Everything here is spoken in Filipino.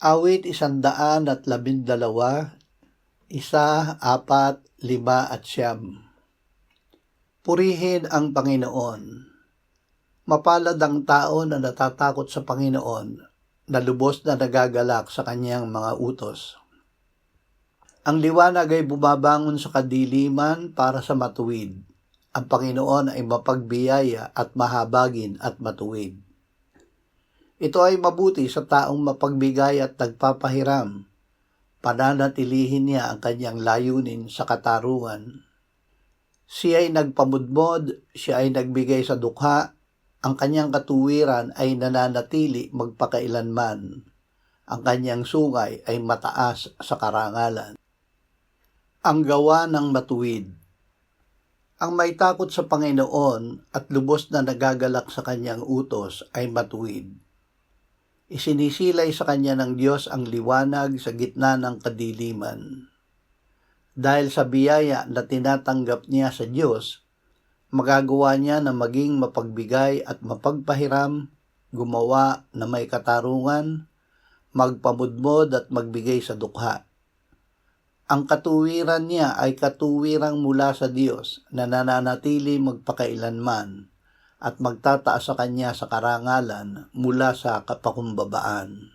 Awit 112, 1, 4, 5 at 9. Purihin ang Panginoon. Mapalad ang tao na natatakot sa Panginoon, na lubos na nagagalak sa kanyang mga utos. Ang liwanag ay bumabangon sa kadiliman para sa matuwid. Ang Panginoon ay mapagbiyaya at mahabagin at matuwid. Ito ay mabuti sa taong mapagbigay at nagpapahiram. Pananatilihin niya ang kanyang layunin sa katarungan. Siya ay nagpamudmod, siya ay nagbigay sa dukha, ang kanyang katuwiran ay nananatili magpakailanman. Ang kanyang sungay ay mataas sa karangalan. Ang gawa ng matuwid. Ang may takot sa Panginoon at lubos na nagagalak sa kanyang utos ay matuwid. Isinisilay sa kanya ng Diyos ang liwanag sa gitna ng kadiliman. Dahil sa biyaya na tinatanggap niya sa Diyos, magagawa niya na maging mapagbigay at mapagpahiram, gumawa na may katarungan, magpamudmod at magbigay sa dukha. Ang katuwiran niya ay katuwirang mula sa Diyos na nananatili magpakailanman at magtataas sa kanya sa karangalan mula sa kapakumbabaan.